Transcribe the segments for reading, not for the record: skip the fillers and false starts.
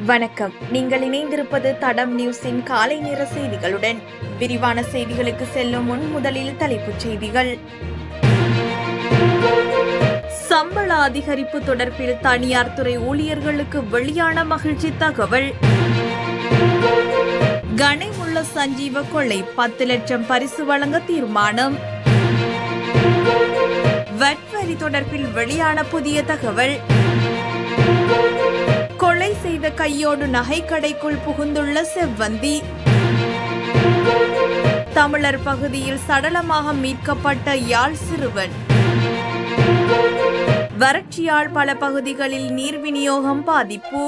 வணக்கம். நீங்கள் இணைந்திருப்பது தடம் நியூஸின் காலை நேர செய்திகளுடன். விரிவான செய்திகளுக்கு செல்லும் முன் முதலில் தலைப்புச் செய்திகள். சம்பள அதிகரிப்பு தொடர்பில் தனியார் துறை ஊழியர்களுக்கு வெளியான மகிழ்ச்சி தகவல். கனேமுள்ள சஞ்சீவ கொள்ளை 10 லட்சம் பரிசு வழங்க தீர்மானம். வட் வரி தொடர்பில் வெளியான புதிய தகவல். கொலை செய்த கையோடு நகைக்கடைக்குள் புகுந்துள்ள செவ்வந்தி. தமிழர் பகுதியில் சடலமாக மீட்கப்பட்ட யாழ் சிறுவன். வறட்சியால் பல பகுதிகளில் நீர் விநியோகம் பாதிப்பு.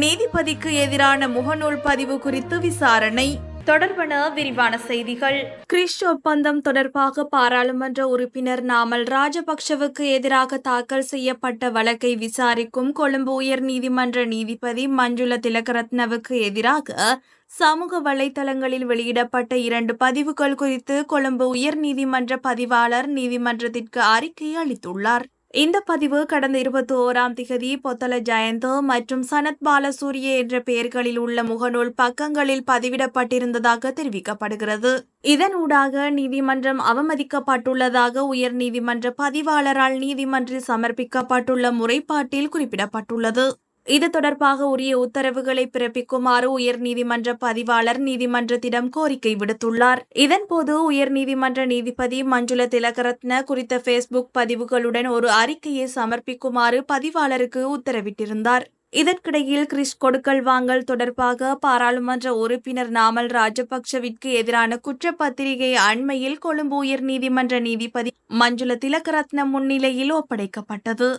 நீதிபதிக்கு எதிரான முகநூல் பதிவு குறித்து விசாரணை. தொடர்பான விரிவான செய்திகள். கிறிஸ் ஒப்பந்தம் தொடர்பாக பாராளுமன்ற உறுப்பினர் நாமல் ராஜபக்ஷவுக்கு எதிராக தாக்கல் செய்யப்பட்ட வழக்கை விசாரிக்கும் கொழும்பு உயர் நீதிமன்ற நீதிபதி மஞ்சுள திலகரத்னவுக்கு எதிராக சமூக வலைதளங்களில் வெளியிடப்பட்ட 2 பதிவுகள் குறித்து கொழும்பு உயர் நீதிமன்ற பதிவாளர் நீதிமன்றத்திற்கு அறிக்கை அளித்துள்ளார். இந்த பதிவு கடந்த 21ஆம் திகதி பொத்தல ஜயந்தோ மற்றும் சனத் பாலசூரிய என்ற பெயர்களில் உள்ள முகநூல் பக்கங்களில் பதிவிடப்பட்டிருந்ததாக தெரிவிக்கப்படுகிறது. இதனூடாக நீதிமன்றம் அவமதிக்கப்பட்டுள்ளதாக உயர் நீதிமன்ற பதிவாளரால் நீதிமன்றில் சமர்ப்பிக்கப்பட்டுள்ள முறைப்பாட்டில் குறிப்பிடப்பட்டுள்ளது. இது தொடர்பாக உரிய உத்தரவுகளை பிறப்பிக்குமாறு உயர் நீதிமன்ற பதிவாளர் நீதிமன்றத்திடம் கோரிக்கை விடுத்துள்ளார். இதன்போது உயர் நீதிமன்ற நீதிபதி மஞ்சுள திலகரத்ன குறித்த பேஸ்புக் பதிவுகளுடன் ஒரு அறிக்கையை சமர்ப்பிக்குமாறு பதிவாளருக்கு உத்தரவிட்டிருந்தார். இதற்கிடையில் கிறிஸ் கொடுக்கல் வாங்கல் தொடர்பாக பாராளுமன்ற உறுப்பினர் நாமல் ராஜபக்ஷவிற்கு எதிரான குற்றப்பத்திரிகை அண்மையில் கொழும்பு உயர் நீதிமன்ற நீதிபதி மஞ்சுள திலகரத்ன முன்னிலையில் ஒப்படைக்கப்பட்டது.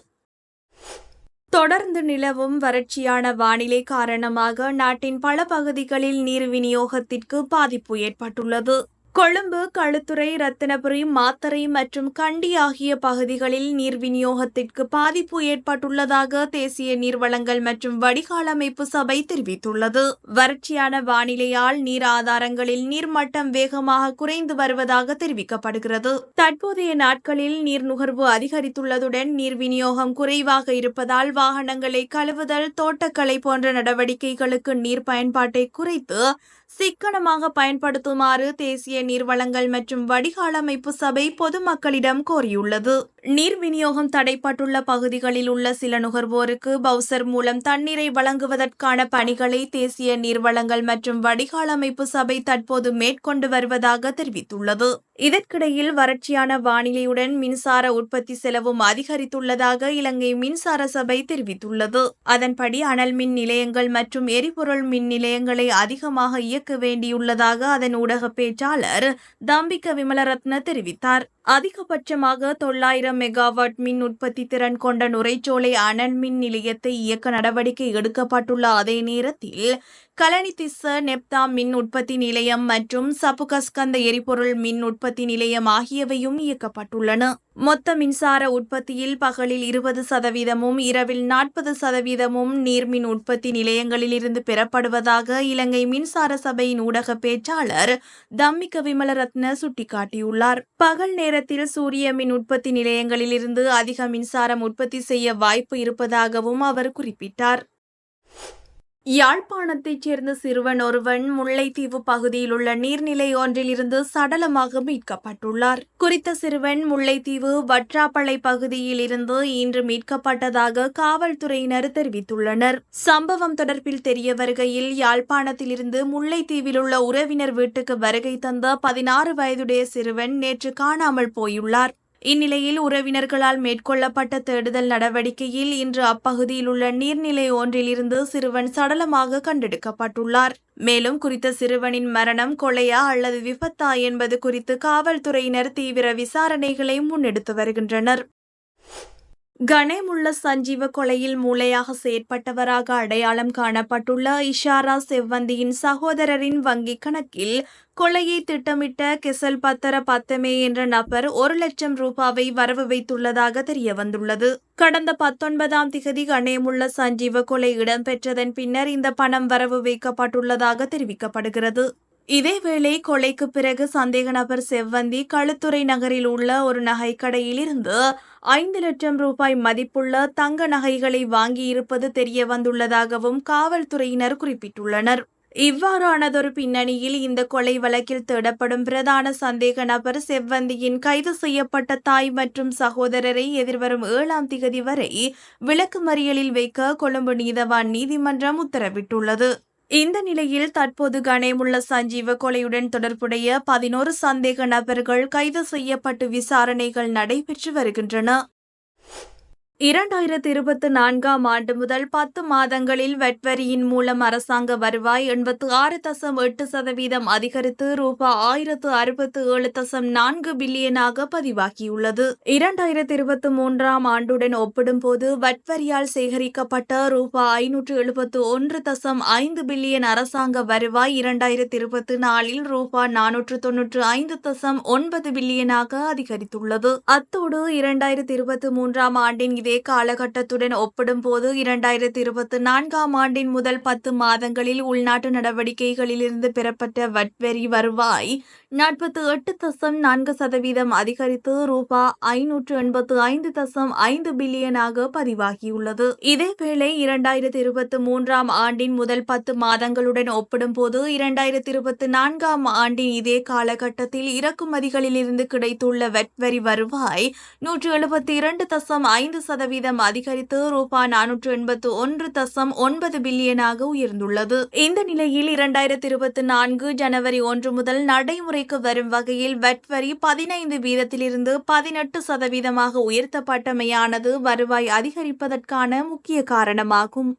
தொடர்ந்து நிலவும் வறட்சியான வானிலை காரணமாக நாட்டின் பல பகுதிகளில் நீர் விநியோகத்திற்கு பாதிப்பு ஏற்பட்டுள்ளது. கொழும்பு, களுத்துறை, ரத்தினபுரி, மாத்தறை மற்றும் கண்டி ஆகிய பகுதிகளில் நீர் விநியோகத்திற்கு பாதிப்பு ஏற்பட்டுள்ளதாக தேசிய நீர்வளங்கள் மற்றும் வடிகால் அமைப்பு சபை தெரிவித்துள்ளது. வறட்சியான வானிலையால் நீர் ஆதாரங்களில் நீர்மட்டம் வேகமாக குறைந்து வருவதாக தெரிவிக்கப்படுகிறது. தற்போதைய நாட்களில் நீர் நுகர்வு அதிகரித்துள்ளதுடன் நீர் விநியோகம் குறைவாக இருப்பதால் வாகனங்களை கழுவுதல், தோட்டக்கலை போன்ற நடவடிக்கைகளுக்கு நீர் பயன்பாட்டை குறைத்து சிக்கனமாக பயன்படுத்துமாறு தேசிய நீர்வளங்கள் மற்றும் வடிகால் அமைப்பு சபை பொதுமக்களிடம் கோரியுள்ளது. நீர் விநியோகம் தடைப்பட்டுள்ள பகுதிகளில் உள்ள சில நுகர்வோருக்கு பவுசர் மூலம் தண்ணீரை வழங்குவதற்கான பணிகளை தேசிய நீர்வளங்கள் மற்றும் வடிகால் அமைப்பு சபை தற்போது மேற்கொண்டு வருவதாக தெரிவித்துள்ளது. இதற்கிடையில் வறட்சியான வானிலையுடன் மின்சார உற்பத்தி செலவும் அதிகரித்துள்ளதாக இலங்கை மின்சார சபை தெரிவித்துள்ளது. அதன்படி அனல் மின் நிலையங்கள் மற்றும் எரிபொருள் மின் நிலையங்களை அதிகமாக இயக்க வேண்டியுள்ளதாக அதன் ஊடக பேச்சாளர் தம்பிக்க விமலரத்ன தெரிவித்தார். அதிகபட்சமாக 900 மெகாவாட் மின் உற்பத்தி திறன் கொண்ட நுரைச்சோலை அனல் மின் நிலையத்தை இயக்க நடவடிக்கை எடுக்கப்பட்டுள்ள அதே நேரத்தில் கலனிதிஸ்ஸ நெப்தா மின் உற்பத்தி நிலையம் மற்றும் சப்புகஸ்கந்த எரிபொருள் மின் உற்பத்தி நிலையம் ஆகியவையும் இயக்கப்பட்டுள்ளன. மொத்த மின்சார உற்பத்தியில் பகலில் 20%, இரவில் 40% நீர்மின் உற்பத்தி நிலையங்களிலிருந்து பெறப்படுவதாக இலங்கை மின்சார சபையின் ஊடக பேச்சாளர் தம்மிக்க விமலரத்ன சுட்டிக்காட்டியுள்ளார். பகல் நேரத்தில் சூரிய மின் உற்பத்தி நிலையங்களிலிருந்து அதிக மின்சாரம் உற்பத்தி செய்ய வாய்ப்பு இருப்பதாகவும் அவர் குறிப்பிட்டார். யாழ்ப்பாணத்தைச் சேர்ந்த சிறுவன் ஒருவன் முல்லைத்தீவு பகுதியில் உள்ள நீர்நிலை ஒன்றில் இருந்து சடலமாக மீட்கப்பட்டுள்ளார். குறித்த சிறுவன் முல்லைத்தீவு வற்றாப்பளை பகுதியில் இருந்து இன்று மீட்கப்பட்டதாக காவல்துறையினர் தெரிவித்துள்ளனர். சம்பவம் தொடர்பில் தெரிய வருகையில் யாழ்ப்பாணத்திலிருந்து முல்லைத்தீவில் உள்ள உறவினர் வீட்டுக்கு வருகை தந்த 16 வயதுடைய சிறுவன் நேற்று காணாமல் போயுள்ளார். இந்நிலையில் உறவினர்களால் மேற்கொள்ளப்பட்ட தேடுதல் நடவடிக்கையில் இன்று அப்பகுதியில் உள்ள நீர்நிலை ஒன்றில் இருந்து சிறுவன் சடலமாக கண்டெடுக்கப்பட்டுள்ளார். மேலும் குறித்த சிறுவனின் மரணம் கொலையா அல்லது விபத்தா என்பது குறித்து காவல்துறையினர் தீவிர விசாரணைகளை முன்னெடுத்து வருகின்றனர். கனேமுள்ள சஞ்சீவ கொலையில் மூளையாக செயற்பட்டவராக அடையாளம் காணப்பட்டுள்ள இஷாரா செவ்வந்தியின் சகோதரரின் வங்கிக் கணக்கில் கொலையை திட்டமிட்ட கெசல் பத்தர பத்தமே என்ற நபர் 1 லட்சம் ரூபாவை வரவு வைத்துள்ளதாக தெரியவந்துள்ளது. கடந்த 19ஆம் திகதி கனேமுள்ள சஞ்சீவ கொலை இடம்பெற்றதன் பின்னர் இந்த பணம் வரவு வைக்கப்பட்டுள்ளதாக தெரிவிக்கப்படுகிறது. இதேவேளை கொலைக்கு பிறகு சந்தேக நபர் செவ்வந்தி களுத்துறை நகரில் உள்ள ஒரு நகைக்கடையில் இருந்து 5 லட்சம் ரூபாய் மதிப்புள்ள தங்க நகைகளை வாங்கியிருப்பது தெரிய வந்துள்ளதாகவும் காவல்துறையினர் குறிப்பிட்டுள்ளனர். இவ்வாறானதொரு பின்னணியில் இந்த கொலை வழக்கில் தேடப்படும் பிரதான சந்தேக நபர் செவ்வந்தியின் கைது செய்யப்பட்ட தாய் மற்றும் சகோதரரை எதிர்வரும் 7ஆம் திகதி வரை விளக்குமறியலில் வைக்க கொழும்பு நீதவான் நீதிமன்றம் உத்தரவிட்டுள்ளது. இந்த நிலையில் தற்போது கனேமுள்ள சஞ்சீவ கொலையுடன் தொடர்புடைய 11 சந்தேக நபர்கள் கைது செய்யப்பட்டு விசாரணைகள் நடைபெற்று வருகின்றன. 2024ஆம் ஆண்டு முதல் 10 மாதங்களில் வெட்வரியின் மூலம் அரசாங்க வருவாய் 86.8% அதிகரித்து ரூபாய் 1067.4 பில்லியனாக பதிவாகியுள்ளது. 2023ஆம் ஆண்டுடன் ஒப்பிடும்போது வட்வரியால் சேகரிக்கப்பட்ட ரூபாய் 571.5 பில்லியன் அரசாங்க வருவாய் 2024இல் ரூபாய் 495.9 பில்லியனாக அதிகரித்துள்ளது. அத்தோடு 2023ஆம் ஆண்டின் இதே காலகட்டத்துடன் ஒப்பிடும்போது 2024ஆம் ஆண்டின் முதல் 10 மாதங்களில் உள்நாட்டு நடவடிக்கைகளிலிருந்து பெறப்பட்ட வட்வரி வருவாய் 48.4% அதிகரித்து ரூபாய் 585.5 பில்லியனாக பதிவாகியுள்ளது. இதேவேளை 2023ஆம் ஆண்டின் முதல் 10 மாதங்களுடன் ஒப்பிடும்போது 2024ஆம் ஆண்டின் இதே காலகட்டத்தில் இறக்குமதிகளிலிருந்து கிடைத்துள்ள வட்வரி வருவாய் 172.5% அதிகரித்து ரூபாய் 481.9 பில்லியனாக உயர்ந்துள்ளது. இந்த நிலையில் 2024 ஜனவரி 1 முதல் நடைமுறைக்கு வரும் வகையில் வட்வரி 15 வீதத்திலிருந்து 18% உயர்த்தப்பட்டமையானது வருவாய் அதிகரிப்பதற்கான முக்கிய காரணமாகும்.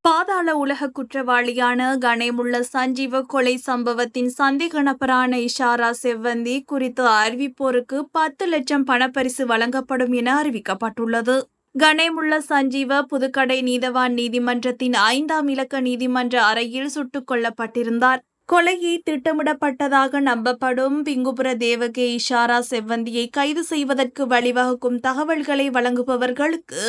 பாதாள உலக குற்றவாளியான கனேமுள்ள சஞ்சீவ கொலை சம்பவத்தின் சந்தேக நபரான இஷாரா செவ்வந்தி குறித்து அறிவிப்போருக்கு 10 லட்சம் பணப்பரிசு வழங்கப்படும் என அறிவிக்கப்பட்டுள்ளது. கனேமுள்ள சஞ்சீவ புதுக்கடை நீதவான் நீதிமன்றத்தின் 5ஆம் இலக்க நீதிமன்ற அறையில் சுட்டுக் கொல்லப்பட்டிருந்தார். கொலையை திட்டமிடப்பட்டதாக நம்பப்படும் பிங்குபுர தேவகே இஷாரா செவ்வந்தியை கைது செய்வதற்கு வழிவகுக்கும் தகவல்களை வழங்குபவர்களுக்கு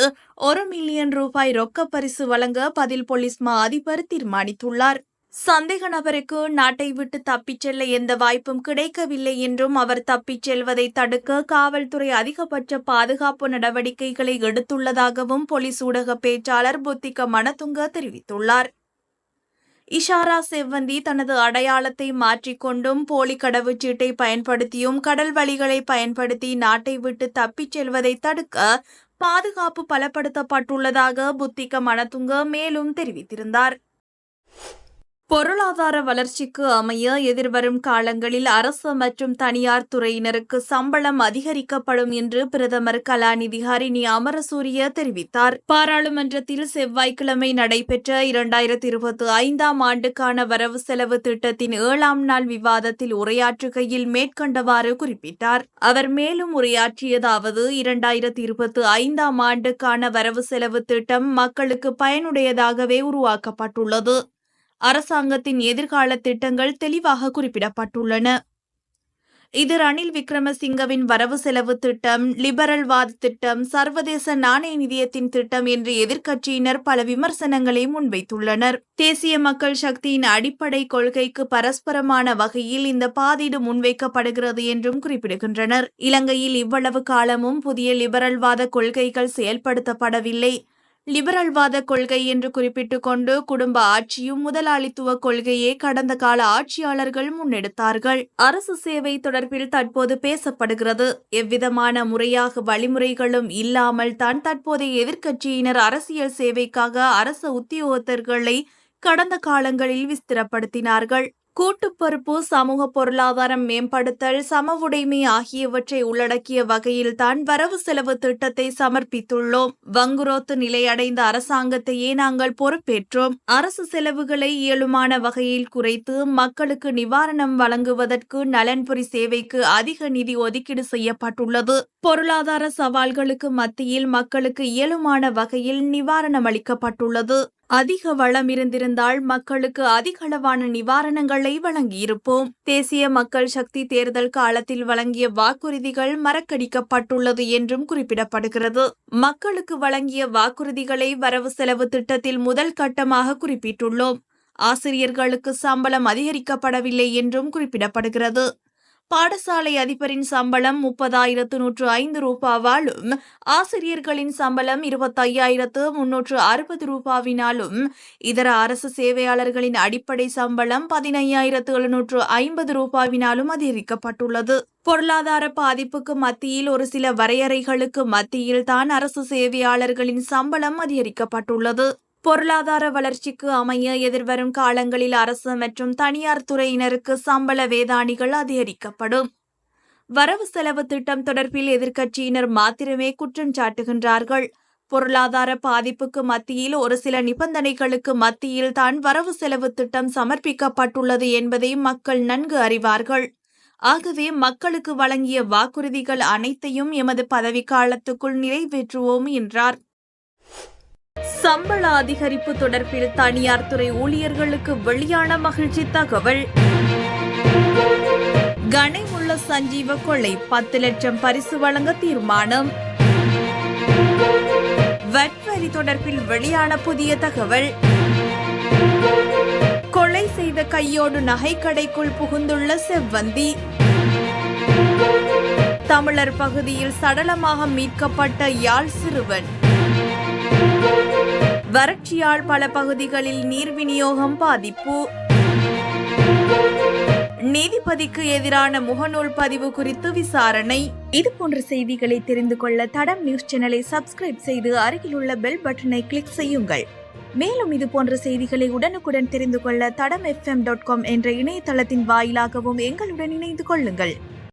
1 மில்லியன் ரூபாய் ரொக்க பரிசு வழங்க பதில் போலீஸ் மா அதிபர் தீர்மானித்துள்ளார். சந்தேக நபருக்கு நாட்டை விட்டு தப்பிச் செல்ல எந்த வாய்ப்பும் கிடைக்கவில்லை என்றும் அவர் தப்பிச் செல்வதை தடுக்க காவல்துறை அதிகபட்ச பாதுகாப்பு நடவடிக்கைகளை எடுத்துள்ளதாகவும் போலீஸ் ஊடக பேச்சாளர் புத்திக மனதுங்க தெரிவித்துள்ளார். இஷாரா செவ்வந்தி தனது அடையாளத்தை மாற்றிக்கொண்டும் போலி கடவுச்சீட்டை பயன்படுத்தியும் கடல் வழிகளை பயன்படுத்தி நாட்டை விட்டு தப்பிச் செல்வதை தடுக்க பாதுகாப்பு பலப்படுத்தப்பட்டுள்ளதாக புத்திக மனதுங்க மேலும் தெரிவித்திருந்தார். பொருளாதார வளர்ச்சிக்கு அமைய எதிர்வரும் காலங்களில் அரசு மற்றும் தனியார் துறையினருக்கு சம்பளம் அதிகரிக்கப்படும் என்று பிரதமர் கலாநிதி ஹரிணி அமரசூரிய தெரிவித்தார். பாராளுமன்றத்தில் செவ்வாய்க்கிழமை நடைபெற்ற 2025ஆம் ஆண்டுக்கான வரவு செலவு திட்டத்தின் 7ஆம் நாள் விவாதத்தில் உரையாற்றுகையில் மேற்கண்டவாறு குறிப்பிட்டார். அவர் மேலும் உரையாற்றியதாவது 2025ஆம் ஆண்டுக்கான வரவு செலவு திட்டம் மக்களுக்கு பயனுடையதாகவே உருவாக்கப்பட்டுள்ளது. அரசாங்கத்தின் எதிர்கால திட்டங்கள் தெளிவாக குறிப்பிடப்பட்டுள்ளன. இது ரணில் விக்ரமசிங்கவின் வரவு செலவு திட்டம், லிபரல்வாத திட்டம், சர்வதேச நாணய நிதியத்தின் திட்டம் என்று எதிர்க்கட்சியினர் பல விமர்சனங்களை முன்வைத்துள்ளனர். தேசிய மக்கள் சக்தியின் அடிப்படை கொள்கைக்கு பரஸ்பரமான வகையில் இந்த பாதீடு முன்வைக்கப்படுகிறது என்றும் குறிப்பிடுகின்றனர். இலங்கையில் இவ்வளவு காலமும் புதிய லிபரல்வாத கொள்கைகள் செயல்படுத்தப்படவில்லை. லிபரல்வாத கொள்கை என்று குறிப்பிட்டுக் கொண்டு குடும்ப ஆட்சியும் முதலாளித்துவ கொள்கையே கடந்த கால ஆட்சியாளர்கள் முன்னெடுத்தார்கள். அரசு சேவை தொடர்பில் தற்போது பேசப்படுகிறது. எவ்விதமான முறையாக வழிமுறைகளும் இல்லாமல் தான் தற்போதைய எதிர்க்கட்சியினர் அரசியல் சேவைக்காக அரசு உத்தியோகத்தர்களை கடந்த காலங்களில் விஸ்திரப்படுத்தினார்கள். கூட்டுப் பொறுப்பு, சமூக பொருளாதாரம் மேம்படுத்தல், சமவுடைமை ஆகியவற்றை உள்ளடக்கிய வகையில்தான் வரவு செலவு திட்டத்தை சமர்ப்பித்துள்ளோம். வங்குரோத்து நிலையடைந்த அரசாங்கத்தையே நாங்கள் பொறுப்பேற்றோம். அரசு செலவுகளை இயலுமான வகையில் குறைத்து மக்களுக்கு நிவாரணம் வழங்குவதற்கு நலன்புரி சேவைக்கு அதிக நிதி ஒதுக்கீடு செய்யப்பட்டுள்ளது. பொருளாதார சவால்களுக்கு மத்தியில் மக்களுக்கு இயலுமான வகையில் நிவாரணம் அளிக்கப்பட்டுள்ளது. அதிக வளம் இருந்திருந்தால் மக்களுக்கு அதிகளவான நிவாரணங்களை வழங்கியிருப்போம். தேசிய மக்கள் சக்தி தேர்தல் காலத்தில் வழங்கிய வாக்குறுதிகள் மறக்கடிக்கப்பட்டுள்ளது என்றும் குறிப்பிடப்படுகிறது. மக்களுக்கு வழங்கிய வாக்குறுதிகளை வரவு செலவு திட்டத்தில் முதல் கட்டமாக குறிப்பிட்டுள்ளோம். ஆசிரியர்களுக்கு சம்பளம் அதிகரிக்கப்படவில்லை என்றும் குறிப்பிடப்படுகிறது. பாடசாலை அதிபரின் சம்பளம் 30,105 ரூபாவாலும் ஆசிரியர்களின் சம்பளம் 25,360 ரூபாவினாலும் இதர அரசு சேவையாளர்களின் அடிப்படை சம்பளம் 15,750 ரூபாவினாலும் அதிகரிக்கப்பட்டுள்ளது. பொருளாதார பாதிப்புக்கு மத்தியில் ஒரு சில வரையறைகளுக்கு மத்தியில் தான் அரசு சேவையாளர்களின் சம்பளம் அதிகரிக்கப்பட்டுள்ளது. பொருளாதார வளர்ச்சிக்கு அமைய எதிர்வரும் காலங்களில் அரசு மற்றும் தனியார் துறையினருக்கு சம்பள வேதாணிகள் அதிகரிக்கப்படும். வரவு செலவு திட்டம் தொடர்பில் எதிர்க்கட்சியினர் மாத்திரமே குற்றம் சாட்டுகின்றார்கள். பொருளாதார பாதிப்புக்கு மத்தியில் ஒரு சில நிபந்தனைகளுக்கு மத்தியில் தான் வரவு செலவு திட்டம் சமர்ப்பிக்கப்பட்டுள்ளது என்பதை மக்கள் நன்கு அறிவார்கள். ஆகவே மக்களுக்கு வழங்கிய வாக்குறுதிகள் அனைத்தையும் எமது பதவிக்காலத்துக்குள் நிறைவேற்றுவோம் என்றார். சம்பள அதிகரிப்பு தொடர்பில் தனியார் துறை ஊழியர்களுக்கு வெளியான மகிழ்ச்சி தகவல். கனமுள்ள சஞ்சீவ கொலை 10 லட்சம் பரிசு வழங்க தீர்மானம். வட் வரி தொடர்பில் வெளியான புதிய தகவல். கொலை செய்த கையோடு நகைக்கடைக்குள் புகுந்துள்ள செவ்வந்தி. தமிழர் பகுதியில் சடலமாக மீட்கப்பட்ட யாழ் சிறுவன். வறட்சியால் பல பகுதிகளில் நீர் விநியோகம் பாதிப்பு. நீதிபதிக்கு எதிரான முகநூல் பதிவு குறித்து விசாரணை. இதுபோன்ற செய்திகளை தெரிந்து கொள்ள தடம் நியூஸ் சேனலை சப்ஸ்கிரைப் செய்து அருகில் உள்ள பெல் பட்டனை கிளிக் செய்யுங்கள். மேலும் இதுபோன்ற செய்திகளை உடனுக்குடன் தெரிந்து கொள்ள தடம் fm.com என்ற இணையதளத்தின் வாயிலாகவும் எங்களுடன் இணைந்து கொள்ளுங்கள்.